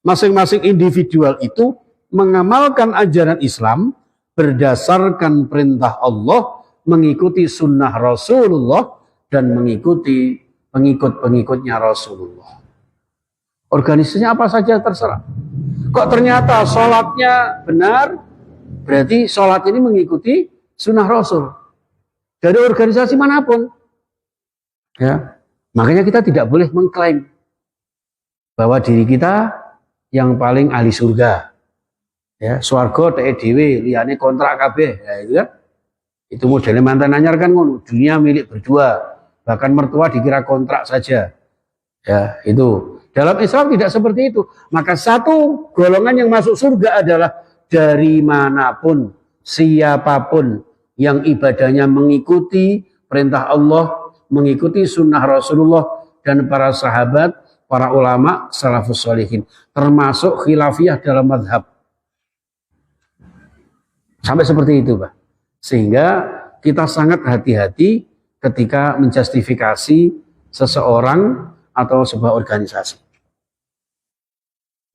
masing-masing individual itu mengamalkan ajaran Islam berdasarkan perintah Allah, mengikuti sunnah Rasulullah dan mengikuti pengikut-pengikutnya Rasulullah. Organisasinya apa saja terserah. Kok ternyata sholatnya benar, berarti sholat ini mengikuti sunnah Rasul. Dari organisasi manapun. Ya, makanya kita tidak boleh mengklaim bahwa diri kita yang paling ahli surga. Ya, swarga teke dhewe, liyane kontrak kabeh. Ya, itu kan. Itu modelnya mantan anyar kan ngono, dunia milik berdua. Bahkan mertua dikira kontrak saja. Ya, itu. Dalam Islam tidak seperti itu. Maka satu golongan yang masuk surga adalah dari manapun, siapapun yang ibadahnya mengikuti perintah Allah, mengikuti sunnah Rasulullah dan para sahabat, para ulama, salafus sholihin. Termasuk khilafiyah dalam madhab. Sampai seperti itu, Pak. Sehingga kita sangat hati-hati ketika menjustifikasi seseorang atau sebuah organisasi.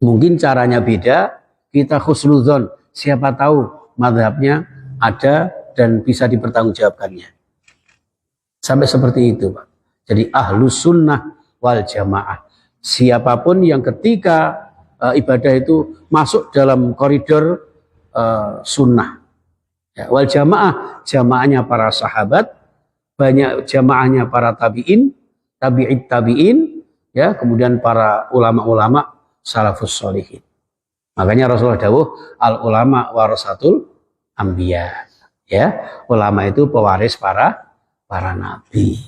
Mungkin caranya beda, kita khusnudzon, siapa tahu madhabnya ada dan bisa dipertanggungjawabkannya. Sampai seperti itu, Pak. Jadi ahlus sunnah wal jamaah. Siapapun yang ketika ibadah itu masuk dalam koridor sunnah. Ya, wal jamaah, jamaahnya para sahabat, banyak jamaahnya para tabi'in, tabi'in, ya, kemudian para ulama-ulama salafus sholihin. Makanya Rasulullah dawuh al ulama warasatul anbiya. Ya, ulama itu pewaris para nabi.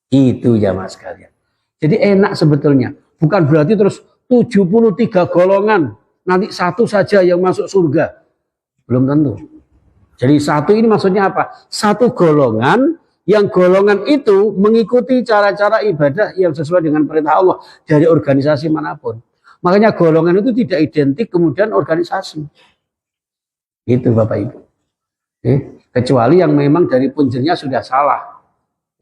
Itu jamaah sekalian. Jadi enak sebetulnya. Bukan berarti terus 73 golongan, nanti satu saja yang masuk surga. Belum tentu. Jadi satu ini maksudnya apa? Satu golongan yang golongan itu mengikuti cara-cara ibadah yang sesuai dengan perintah Allah dari organisasi manapun. Makanya golongan itu tidak identik kemudian organisasi. Gitu Bapak Ibu. Kecuali yang memang dari punjernya sudah salah.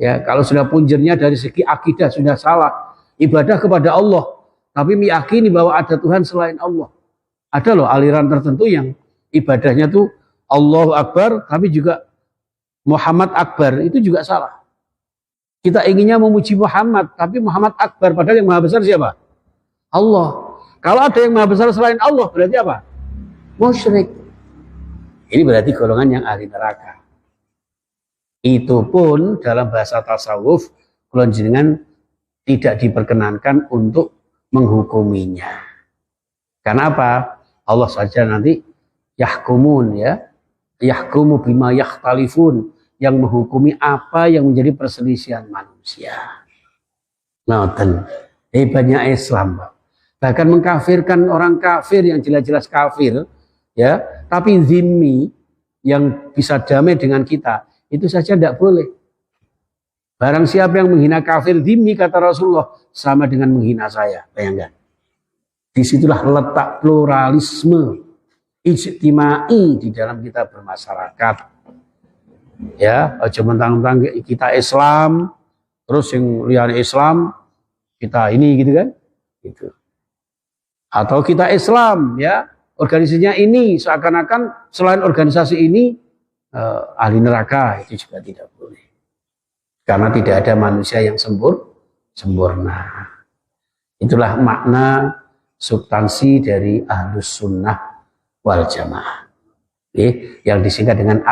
Ya, kalau sudah punjernya dari segi akidah sudah salah. Ibadah kepada Allah. Tapi meyakini bahwa ada Tuhan selain Allah. Ada loh aliran tertentu yang ibadahnya tuh Allahu Akbar, tapi juga Muhammad Akbar, itu juga salah. Kita inginnya memuji Muhammad, tapi Muhammad Akbar, padahal yang maha besar siapa? Allah. Kalau ada yang maha besar selain Allah, berarti apa? Musyrik. Ini berarti golongan yang ahli neraka. Itu pun dalam bahasa tasawuf, kulon jenengan tidak diperkenankan untuk menghukuminya. Karena apa? Allah saja nanti yahkumun, ya. Yahkumu bima yakhtalifun, yang menghukumi apa yang menjadi perselisihan manusia. Nah, hebatnya Islam, bahkan mengkafirkan orang kafir yang jelas-jelas kafir, ya, tapi zimmi yang bisa damai dengan kita, itu saja tidak boleh. Barang siapa yang menghina kafir zimmi, kata Rasulullah, sama dengan menghina saya. Bayangkan. Disitulah letak pluralisme ijtimai di dalam kita bermasyarakat. Ya, aja mentang-mentang kita Islam, terus yang liane Islam kita ini gitu kan? Gitu. Atau kita Islam, ya, organisasinya ini seakan-akan selain organisasi ini ahli neraka, itu juga tidak boleh. Karena tidak ada manusia yang sempurna. Itulah makna substansi dari ahlus sunnah wal jamaah. Yang disingkat dengan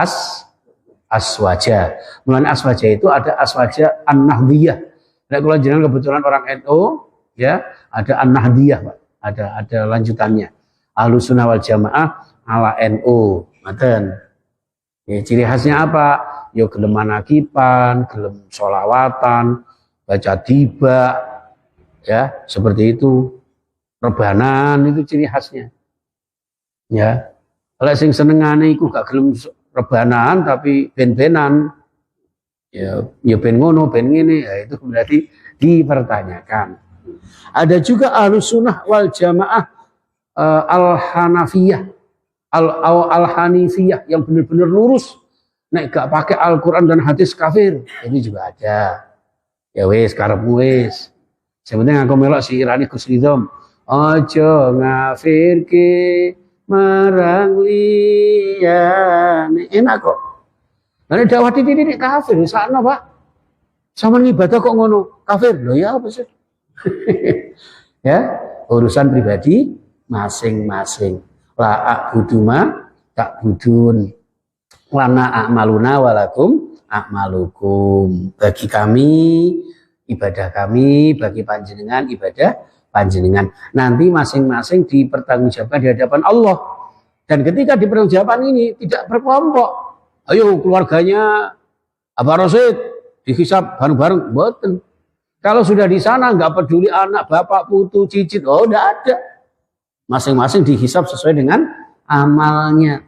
aswaja. Mulai aswaja itu ada aswaja an-nahdiyah. Nah, kalau jenengan kebetulan orang NU, ya, ada an-nahdiyah, Pak. Ada lanjutannya. Ahlus sunnah wal jamaah ala NU. Ngaten. Ya, ciri khasnya apa? Ya gelem manakipan, gelem sholawatan, baca tiba, ya, seperti itu. Rebanan itu ciri khasnya. Ya, kalau sing senengane iku gak gelem rebanan tapi ben-benan, ya ben ngono, ben ngene, ya itu berarti dipertanyakan. Ada juga ahlus sunnah wal jamaah al-hanafiyah, al-hanifiyah yang benar-benar lurus, nek gak pakai Al-Quran dan hadis kafir, ini juga ada. Ya wes, karepmu wes. Sebenarnya aku melok si Irani Gus Ridhom, ojo ngafirke marang liyane, enak kok. Lah dakwah titik-titik kafir sakno, Pak. Sama ibadah kok ngono, kafir. Loh ya apa sih? Ya, urusan pribadi masing-masing. La a'budu ma ta'budun. Lana a'maluna walakum a'malukum. Bagi kami ibadah kami, bagi panjenengan ibadah panjenengan. Nanti masing-masing dipertanggungjawabkan di hadapan Allah. Dan ketika dipertanggungjawabkan ini tidak berkelompok. Ayo keluarganya Abah Rosid dihisab bareng-bareng, mboten. Kalau sudah di sana nggak peduli anak, bapak, putu, cicit, oh udah ada. Masing-masing dihisab sesuai dengan amalnya.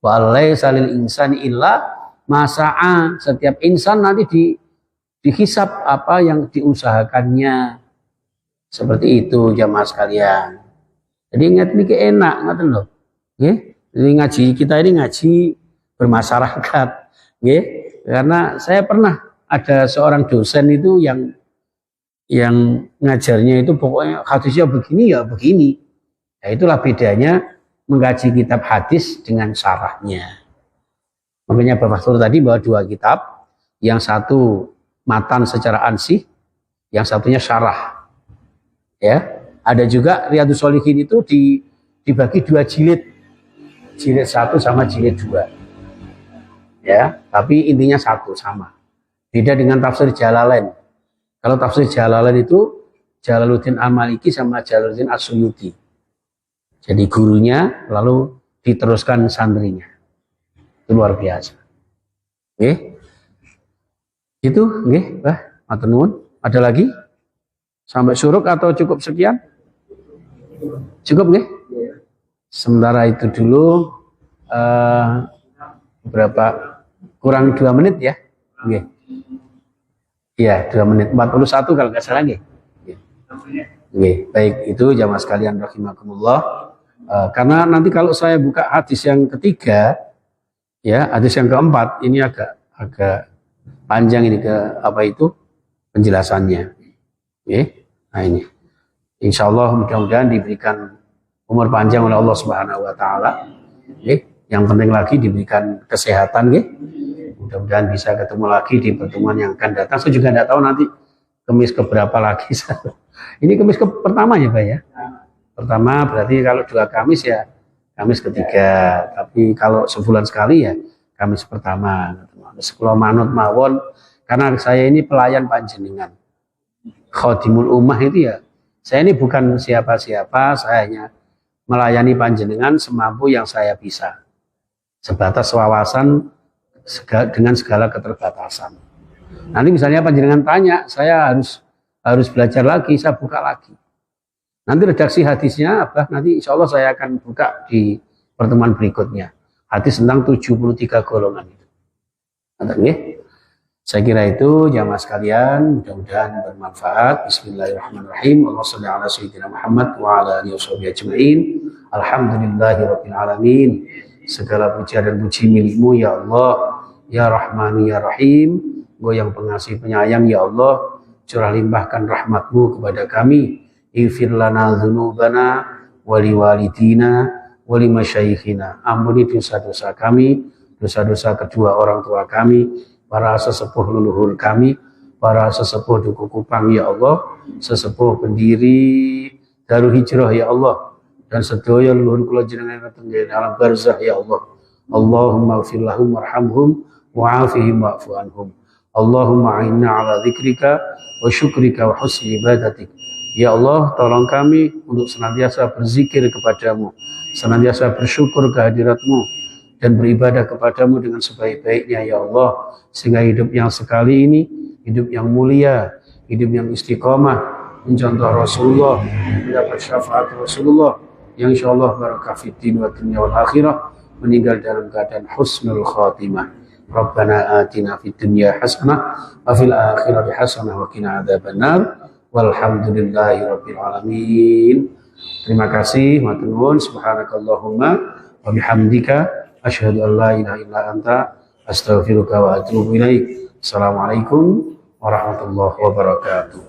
Walaysa lil insani illa masa'a. Setiap insan nanti dihisab apa yang diusahakannya. Seperti itu jamaah sekalian. Jadi ingat ini enak, ngaten loh. Jadi ngaji kita ini ngaji bermasyarakat. Karena saya pernah ada seorang dosen itu yang ngajarnya itu pokoknya hadisnya begini ya begini. Nah, itulah bedanya mengkaji kitab hadis dengan syarahnya. Makanya Bapak Sur tadi bahwa dua kitab, yang satu matan secara ansih, yang satunya syarah. Ya, ada juga Riyadhus Shalihin itu dibagi dua jilid. Jilid 1 sama jilid 2. Ya, tapi intinya satu sama. Beda dengan tafsir Jalalain. Kalau tafsir Jalalain itu Jalaluddin Al-Maliki sama Jalaluddin As-Suyuti. Jadi gurunya lalu diteruskan santrinya. Itu luar biasa. Oke. Itu nggih, matur nuwun. Ada lagi? Sampai suruk atau cukup sekian? Cukup nggih? Sementara itu dulu berapa? Kurang 2 menit ya? Nggih. Iya, 2 menit 41 kalau nggak salah nggih. Nggih, baik itu jamaah sekalian rahimakumullah. Karena nanti kalau saya buka hadis yang ketiga, ya hadis yang keempat ini agak panjang ini ke apa itu penjelasannya. Nah ini, insya Allah mudah-mudahan diberikan umur panjang oleh Allah Subhanahu Wa Taala. Yang penting lagi diberikan kesehatan, mudah-mudahan bisa ketemu lagi di pertemuan yang akan datang. Saya juga tidak tahu nanti kemis keberapa lagi. Ini kemis pertama ya Pak ya. Pertama berarti kalau 2 Kamis ya Kamis ketiga. Tapi kalau sebulan sekali ya Kamis pertama. Sekolah manut mawon karena saya ini pelayan panjenengan. Khadimul ummah itu ya, saya ini bukan siapa-siapa, saya hanya melayani panjenengan semampu yang saya bisa, sebatas wawasan dengan segala keterbatasan. Nanti misalnya panjenengan tanya, saya harus belajar lagi, saya buka lagi. Nanti redaksi hadisnya apa? Nanti insya Allah saya akan buka di pertemuan berikutnya. Hadis tentang 73 golongan itu. Nanti, saya kira itu jamaah sekalian, mudah-mudahan bermanfaat. Bismillahirrahmanirrahim. Allahumma shalli ala sayyidina Muhammad wa ala alihi washabihi ajmain. Alhamdulillahirabbil alamin. Segala puja dan puji milikmu ya Allah, ya Rahmanu ya Rahim. Engkau yang pengasih penyayang ya Allah, curah limpahkan rahmatmu kepada kami. Ighfir lana dzunubana wa liwalidina wa limasyayikhina. Ampuni dosa-dosa kami, dosa-dosa kedua orang tua kami, para sesepuh leluhur kami, para sesepuh Duku Kupang ya Allah, sesepuh pendiri Darul Hijrah ya Allah, dan sedaya leluhur kula jenengan tenggen alam barzah ya Allah. Allahumma ighfir lahum warhamhum wa'afihim wa'fu anhum. Allahumma a'inna ala dzikrika wa syukrika wa husni ibadatik. Ya Allah, tolong kami untuk senantiasa berzikir kepadamu, senantiasa bersyukur kehadiratmu, dan beribadah kepadamu dengan sebaik-baiknya ya Allah, sehingga hidup yang sekali ini hidup yang mulia, hidup yang istiqomah, mencontoh Rasulullah, mendapat syafaat Rasulullah yang insyaallah barakah fid din wa dunya wal akhirah, meninggal dalam keadaan husnul khatimah. Rabbana atina fid dunya hasanah wa fil akhirati hasanah wa qina adzabannar. Walhamdulillahi rabbil alamin. Terima kasih, matur nuwun, subhanakallahumma wa bihamdika asyhadu an la ilaha illa anta astaghfiruka wa atubu ilaik. Assalamualaikum warahmatullahi wabarakatuh.